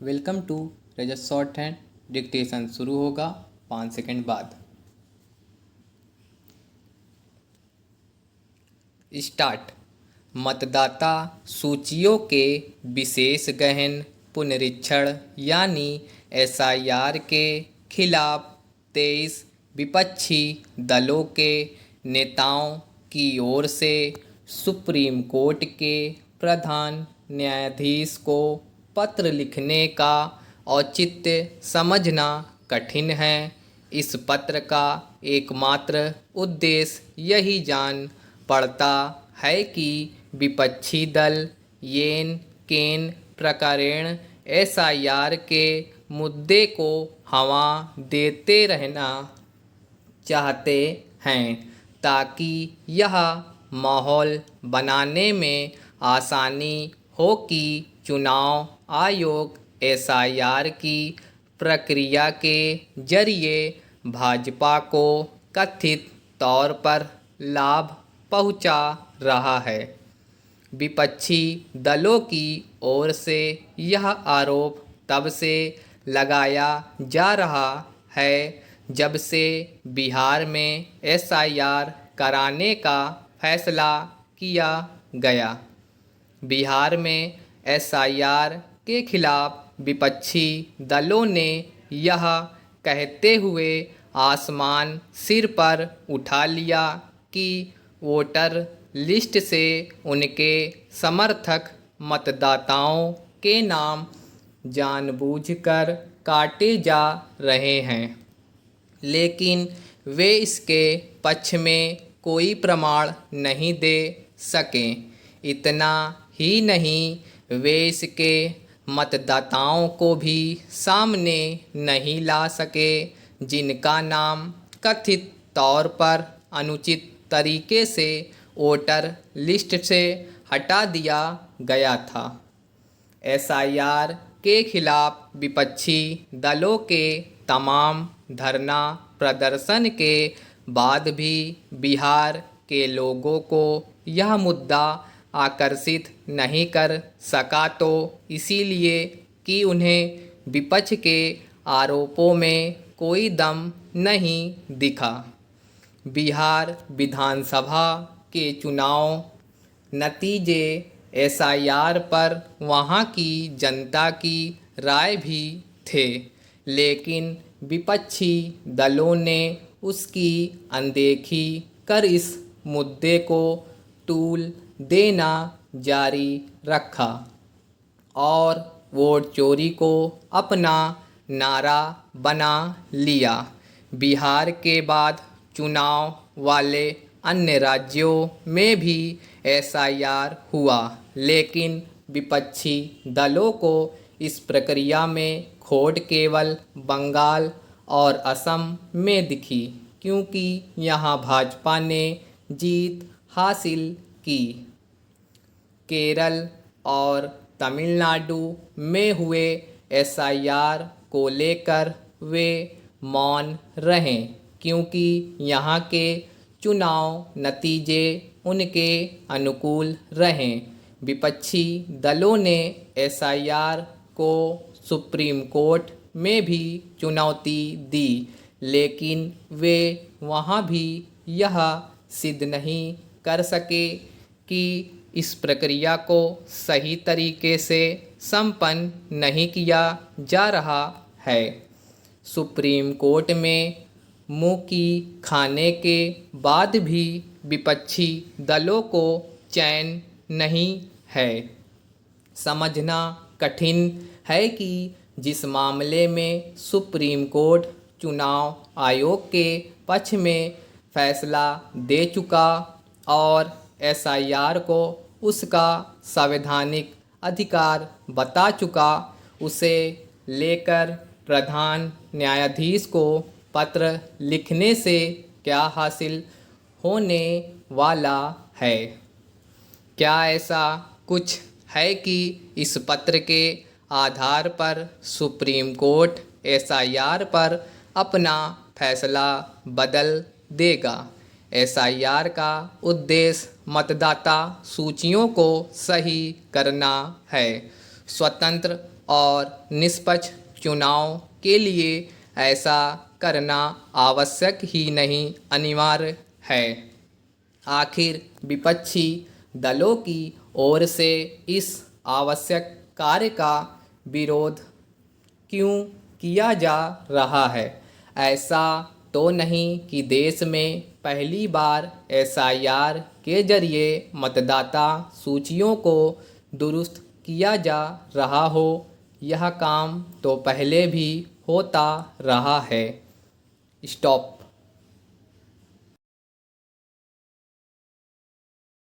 Welcome to Rajat shorthand. Dictation शुरू होगा 5 second बाद। स्टार्ट। मतदाता सूचियों के विशेष गहन पुनरीक्षण यानी एसआईआर के खिलाफ 23 विपक्षी दलों के नेताओं की ओर से सुप्रीम कोर्ट के प्रधान न्यायाधीश को पत्र लिखने का औचित्य समझना कठिन है। इस पत्र का एकमात्र उद्देश्य यही जान पड़ता है कि विपक्षी दल येन केन प्रकरण एसआईआर के मुद्दे को हवा देते रहना चाहते हैं ताकि यह माहौल बनाने में आसानी हो कि चुनाव आयोग एसआईआर की प्रक्रिया के जरिए भाजपा को कथित तौर पर लाभ पहुंचा रहा है। विपक्षी दलों की ओर से यह आरोप तब से लगाया जा रहा है जब से बिहार में एसआईआर कराने का फैसला किया गया। बिहार में एसआईआर के खिलाफ विपक्षी दलों ने यह कहते हुए आसमान सिर पर उठा लिया कि वोटर लिस्ट से उनके समर्थक मतदाताओं के नाम जानबूझकर काटे जा रहे हैं, लेकिन वे इसके पक्ष में कोई प्रमाण नहीं दे सके। इतना ही नहीं, वे इसके मतदाताओं को भी सामने नहीं ला सके जिनका नाम कथित तौर पर अनुचित तरीके से वोटर लिस्ट से हटा दिया गया था। एसआईआर के खिलाफ विपक्षी दलों के तमाम धरना प्रदर्शन के बाद भी बिहार के लोगों को यह मुद्दा आकर्षित नहीं कर सका, तो इसीलिए कि उन्हें विपक्ष के आरोपों में कोई दम नहीं दिखा। बिहार विधानसभा के चुनाव नतीजे एसआईआर पर वहां की जनता की राय भी थे, लेकिन विपक्षी दलों ने उसकी अनदेखी कर इस मुद्दे को टूल देना जारी रखा और वोट चोरी को अपना नारा बना लिया। बिहार के बाद चुनाव वाले अन्य राज्यों में भी एसआईआर हुआ, लेकिन विपक्षी दलों को इस प्रक्रिया में खोट केवल बंगाल और असम में दिखी, क्योंकि यहाँ भाजपा ने जीत हासिल की। केरल और तमिलनाडु में हुए एसआईआर को लेकर वे मौन रहे, क्योंकि यहाँ के चुनाव नतीजे उनके अनुकूल रहे। विपक्षी दलों ने एसआईआर को सुप्रीम कोर्ट में भी चुनौती दी, लेकिन वे वहाँ भी यह सिद्ध नहीं कर सके कि इस प्रक्रिया को सही तरीके से संपन्न नहीं किया जा रहा है। सुप्रीम कोर्ट में मुँह की खाने के बाद भी विपक्षी दलों को चैन नहीं है। समझना कठिन है कि जिस मामले में सुप्रीम कोर्ट चुनाव आयोग के पक्ष में फैसला दे चुका और एसआईआर को उसका संवैधानिक अधिकार बता चुका, उसे लेकर प्रधान न्यायाधीश को पत्र लिखने से क्या हासिल होने वाला है? क्या ऐसा कुछ है कि इस पत्र के आधार पर सुप्रीम कोर्ट एसआईआर पर अपना फैसला बदल देगा? एसआईआर का उद्देश्य मतदाता सूचियों को सही करना है। स्वतंत्र और निष्पक्ष चुनाव के लिए ऐसा करना आवश्यक ही नहीं अनिवार्य है। आखिर विपक्षी दलों की ओर से इस आवश्यक कार्य का विरोध क्यों किया जा रहा है? ऐसा तो नहीं कि देश में पहली बार एसआईआर के जरिए मतदाता सूचियों को दुरुस्त किया जा रहा हो। यह काम तो पहले भी होता रहा है। स्टॉप।